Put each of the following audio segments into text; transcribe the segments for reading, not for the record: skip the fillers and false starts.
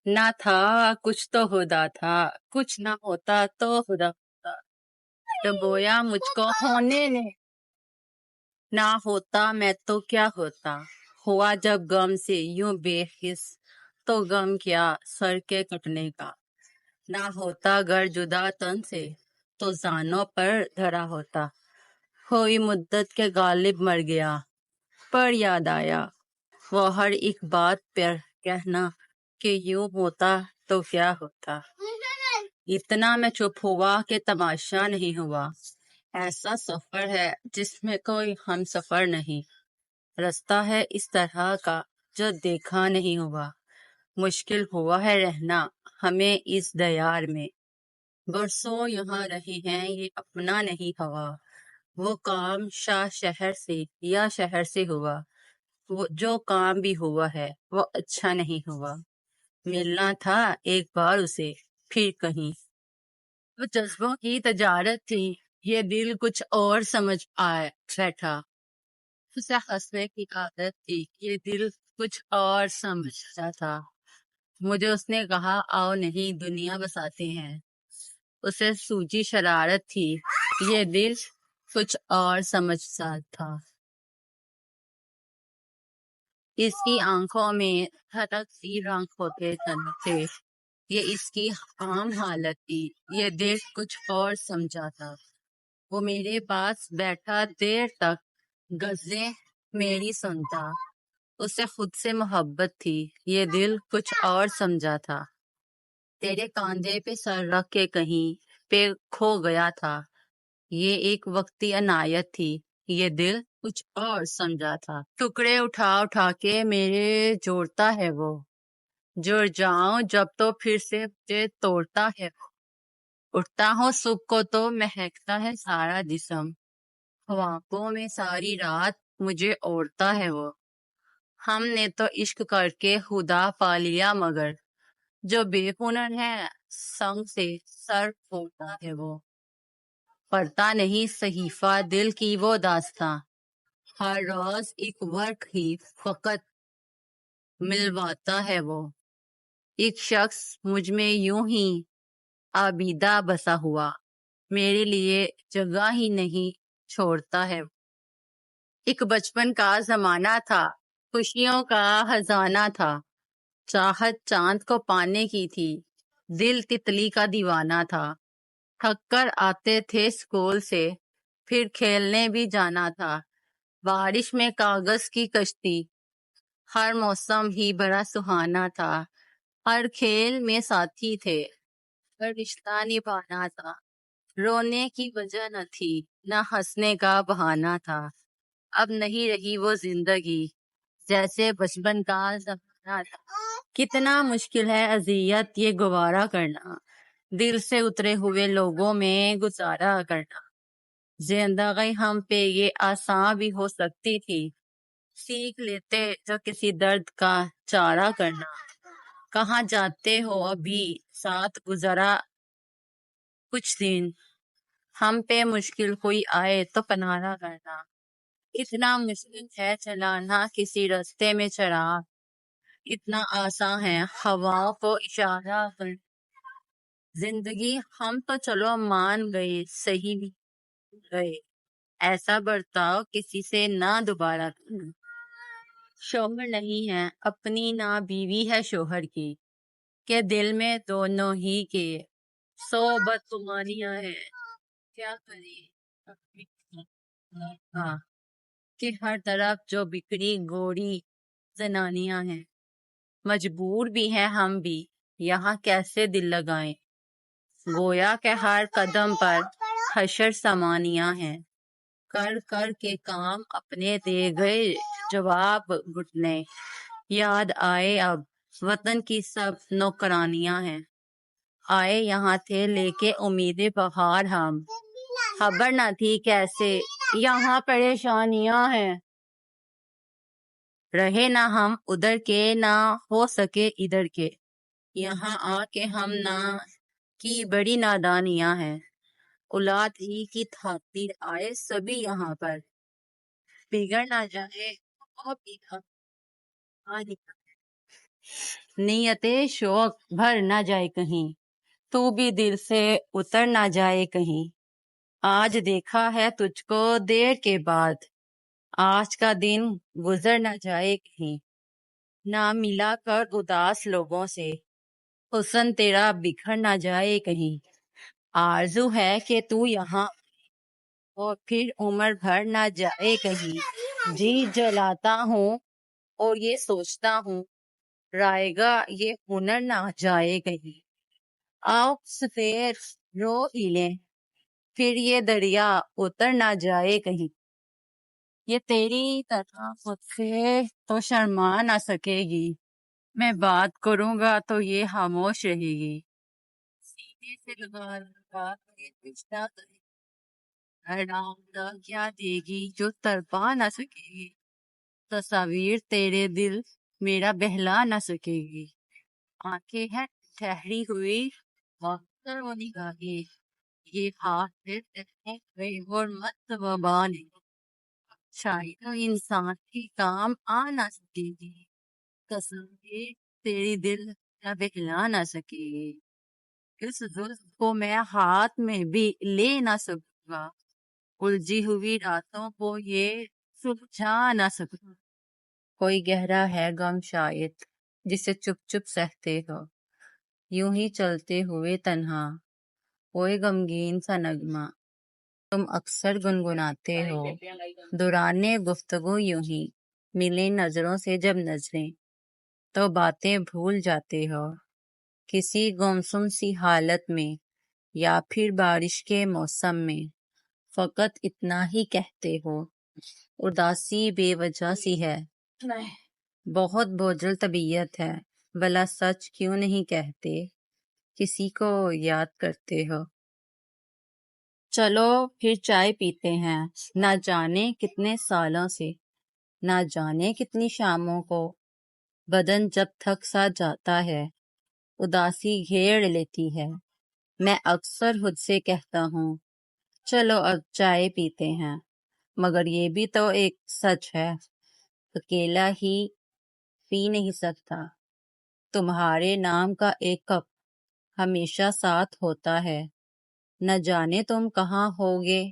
نہ تھا کچھ تو خدا تھا، کچھ نہ ہوتا تو خدا ہوتا، تو گویا مجھ کو ہونے نے نہ ہوتا میں تو کیا ہوتا، ہوا جب غم سے یوں بے حس، تو غم کیا سر کے کٹنے کا، نہ ہوتا گر جدا تن سے تو زانوں پر دھرا ہوتا، ہوئی مدت کے غالب مر گیا پر یاد آیا وہ ہر ایک بات پر کہنا کہ یوں ہوتا تو کیا ہوتا، اتنا میں چپ ہوا کہ تماشا نہیں ہوا، ایسا سفر ہے جس میں کوئی ہم سفر نہیں، رستہ ہے اس طرح کا جو دیکھا نہیں ہوا، مشکل ہوا ہے رہنا ہمیں اس دیار میں، برسوں یہاں رہے ہیں یہ اپنا نہیں ہوا، وہ کام شاہ شہر سے یا شہر سے ہوا، وہ جو کام بھی ہوا ہے وہ اچھا نہیں ہوا، ملنا تھا ایک بار اسے پھر کہیں، وہ جذبوں کی تجارت تھی، یہ دل کچھ اور سمجھ آئے بیٹھا، اسے ہنسنے کی عادت تھی، یہ دل کچھ اور سمجھتا تھا، مجھے اس نے کہا آؤ نہیں دنیا بساتے ہیں، اسے سوجی شرارت تھی، یہ دل کچھ اور سمجھتا تھا، اس کی آنکھوں میں دھڑک سی رنگ ہوتے تھے، یہ اس کی عام حالت تھی، یہ دل کچھ اور سمجھا تھا، وہ میرے پاس بیٹھا دیر تک غزلیں میری سنتا، اسے خود سے محبت تھی، یہ دل کچھ اور سمجھا تھا، تیرے کاندھے پہ سر رکھ کے کہیں پہ کھو گیا تھا، یہ ایک وقتی عنایت تھی، یہ دل کچھ اور سمجھا تھا، ٹکڑے اٹھا اٹھا کے میرے جوڑتا ہے وہ، جڑ جاؤں جب تو پھر سے مجھے توڑتا ہے وہ، اٹھتا ہوں صبح کو تو مہکتا ہے سارا جسم، خوابوں میں ساری رات مجھے اوڑھتا ہے وہ، ہم نے تو عشق کر کے خدا پا لیا مگر جو بے ہنر ہے سنگ سے سر پھوڑتا ہے وہ، پڑھتا نہیں صحیفہ دل کی وہ داستاں، ہر روز ایک ورق ہی فقط ملواتا ہے وہ، ایک شخص مجھ میں یوں ہی آبیدہ بسا ہوا، میرے لیے جگہ ہی نہیں چھوڑتا ہے، ایک بچپن کا زمانہ تھا، خوشیوں کا خزانہ تھا، چاہت چاند کو پانے کی تھی، دل تتلی کا دیوانہ تھا، تھک کر آتے تھے اسکول سے پھر کھیلنے بھی جانا تھا، بارش میں کاغذ کی کشتی، ہر موسم ہی بڑا سہانا تھا، ہر کھیل میں ساتھی تھے، ہر رشتہ نبھانا تھا، رونے کی وجہ نہ تھی نہ ہنسنے کا بہانہ تھا، اب نہیں رہی وہ زندگی جیسے بچپن کا زمانہ تھا، کتنا مشکل ہے اذیت یہ گوارا کرنا، دل سے اترے ہوئے لوگوں میں گزارا کرنا، زندگی ہم پہ یہ آسان بھی ہو سکتی تھی، سیکھ لیتے جو کسی درد کا چارہ کرنا، کہاں جاتے ہو ابھی ساتھ گزرا کچھ دن، ہم پہ مشکل کوئی آئے تو کنارہ کرنا، اتنا مشکل ہے چلانا کسی راستے میں چراغ، اتنا آسان ہے ہواؤں کو اشارہ کرنا، زندگی ہم تو چلو مان گئے صحیح بھی گئے، ایسا برتاؤ کسی سے نہ دوبارہ کرنا، شوہر نہیں ہے اپنی نہ بیوی ہے شوہر کی، کہ دل میں دونوں ہی کے سو بدگمانیاں ہیں، کیا کرے ہاں کہ ہر طرف جو بکھری گوری زنانیاں ہیں، مجبور بھی ہیں ہم بھی یہاں کیسے دل لگائیں، گویا کہ ہر قدم پر حشر سامانیاں ہیں، کر کر کے کام اپنے دے گئے جواب گھٹنے، یاد آئے اب وطن کی سب نوکرانیاں ہیں، آئے یہاں تھے لے کے امید بہار ہم، خبر نہ تھی کیسے یہاں پریشانیاں ہیں، رہے نہ ہم ادھر کے نہ ہو سکے ادھر کے، یہاں آ کے ہم نہ کی بڑی نادانیاں ہیں، اولاد ہی کی خاطر آئے سبھی یہاں پر، بگڑ نہ جائے وہ بھی نیت شوق بھر نہ جائے کہیں، تو بھی دل سے اتر نہ جائے کہیں۔ آج دیکھا ہے تجھ کو دیر کے بعد، آج کا دن گزر نہ جائے کہیں۔ نہ ملا کر اداس لوگوں سے، حسن تیرا بکھر نہ جائے کہیں۔ آرزو ہے کہ تو یہاں اور پھر عمر بھر نہ جائے کہیں۔ جی جلاتا ہوں اور یہ سوچتا ہوں، رائے گا یہ ہنر نہ جائے کہیں۔ آؤ سفیر رو ہی لیں، پھر یہ دریا اتر نہ جائے کہیں۔ یہ تیری طرح خود سے تو شرما نہ سکے گی، میں بات کروں گا تو یہ خاموش رہے گی۔ سینے سے لگا لگا کے رشتہ نام کیا دے گی جو تڑپا نہ سکے گی۔ تصاویر تیرے دل میرا بہلا نہ سکے گی۔ آنکھیں ہیں ٹھہری ہوئی اکثر وہ نگاہیں، یہ ہاتھ اور مت وبانے، شاید انسان کی کام آ نہ سکے گی۔ تصویر تیری دل نہ بہلا نہ سکے گی۔ اس زلف کو میں ہاتھ میں بھی لے نہ سکوں گا، الجھی ہوئی راتوں کو یہ سلجھا نہ سکوں۔ کوئی گہرا ہے غم شاید جسے چپ چپ سہتے ہو، یوں ہی چلتے ہوئے تنہا، کوئی غمگین سا نغمہ تم اکثر گنگناتے ہو۔ دوران گفتگو یوں ہی ملے نظروں سے جب نظریں، تو باتیں بھول جاتے ہو۔ کسی گمسم سی حالت میں یا پھر بارش کے موسم میں فقط اتنا ہی کہتے ہو، اداسی بے وجہ سی ہے، بہت بوجھل طبیعت ہے، بھلا سچ کیوں نہیں کہتے، کسی کو یاد کرتے ہو۔ چلو پھر چائے پیتے ہیں، نہ جانے کتنے سالوں سے، نہ جانے کتنی شاموں کو۔ بدن جب تھک سا جاتا ہے، اداسی گھیر لیتی ہے، میں اکثر خود سے کہتا ہوں چلو اب چائے پیتے ہیں، مگر یہ بھی تو ایک سچ ہے، اکیلا ہی پی نہیں سکتا، تمہارے نام کا ایک کپ ہمیشہ ساتھ ہوتا ہے، نہ جانے تم کہاں ہوگے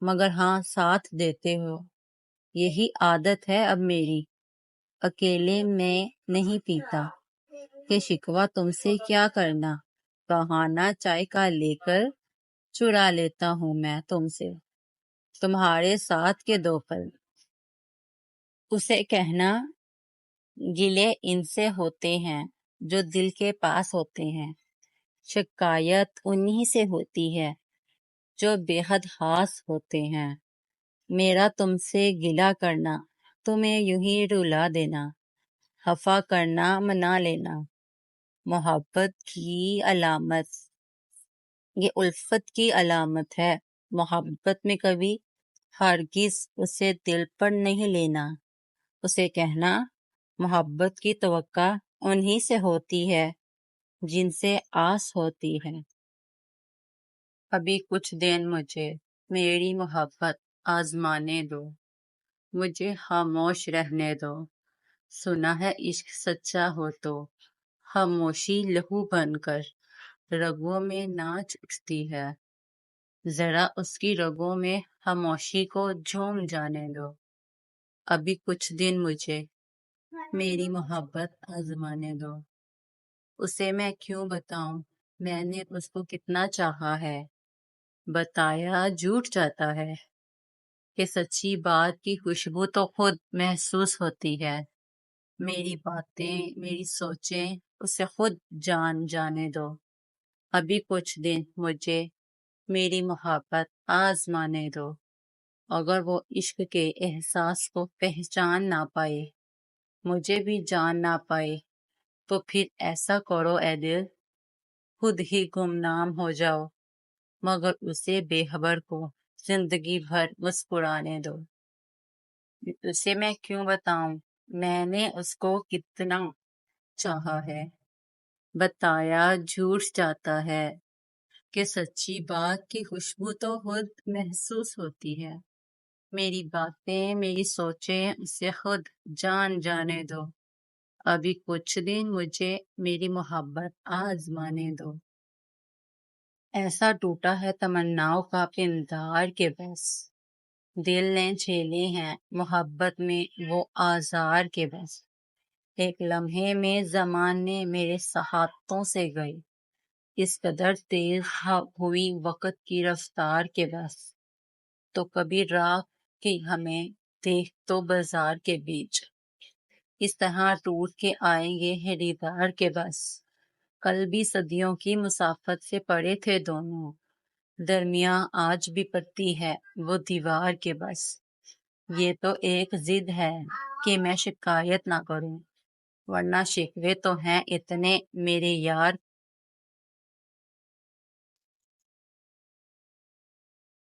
مگر ہاں ساتھ دیتے ہو۔ یہی عادت ہے اب میری، اکیلے میں نہیں پیتا، کہ شکوہ تم سے کیا کرنا، بہانہ چائے کا لے کر چرا لیتا ہوں میں تم سے تمہارے ساتھ کے 2 پل۔ اسے کہنا گلے ان سے ہوتے ہیں جو دل کے پاس ہوتے ہیں، شکایت انہی سے ہوتی ہے جو بے حد خاص ہوتے ہیں۔ میرا تم سے گلہ کرنا، تمہیں یوں ہی رلا دینا، خفا کرنا منا لینا، محبت کی علامت، یہ الفت کی علامت ہے۔ محبت میں کبھی ہرگز اسے دل پر نہیں لینا، اسے کہنا محبت کی توقع انہی سے ہوتی ہے جن سے آس ہوتی ہے۔ ابھی کچھ دن مجھے میری محبت آزمانے دو، مجھے خاموش رہنے دو، سنا ہے عشق سچا ہو تو خاموشی لہو بن کر رگوں میں ناچ اٹھتی ہے، ذرا اس کی رگوں میں خاموشی کو جھوم جانے دو۔ ابھی کچھ دن مجھے میری محبت آزمانے دو، اسے میں کیوں بتاؤں میں نے اس کو کتنا چاہا ہے، بتایا جھوٹ جاتا ہے، کہ سچی بات کی خوشبو تو خود محسوس ہوتی ہے۔ میری باتیں میری سوچیں اسے خود جانے دو۔ ابھی کچھ دن مجھے میری محبت آزمانے دو، اگر وہ عشق کے احساس کو پہچان نہ پائے، مجھے بھی جان نہ پائے، تو پھر ایسا کرو اے دل، خود ہی گمنام ہو جاؤ، مگر اسے بے خبر کو زندگی بھر مسکرانے دو۔ اسے میں کیوں بتاؤں میں نے اس کو کتنا چاہا ہے، بتایا جھوٹ جاتا ہے، کہ سچی بات کی خوشبو تو خود محسوس ہوتی ہے۔ میری باتیں میری سوچیں اسے خود جانے دو۔ ابھی کچھ دن مجھے میری محبت آزمانے دو۔ ایسا ٹوٹا ہے تمناؤں کا پندار کے بس، دل نے جھیلے ہیں محبت میں وہ آزار کے بس، ایک لمحے میں زمانے میرے ہاتھوں سے گئے، اس قدر تیز ہوئی وقت کی رفتار کے بس، تو کبھی راہ کی ہمیں دیکھ تو بازار کے بیچ، اس طرح ٹوٹ کے آئیں گے خریدار کے بس، کل بھی صدیوں کی مسافت سے پڑے تھے دونوں، درمیاں آج بھی پڑتی ہے وہ دیوار کے بس، یہ تو ایک ضد ہے کہ میں شکایت نہ کروں، ورنہ شکوے تو ہیں اتنے میرے یار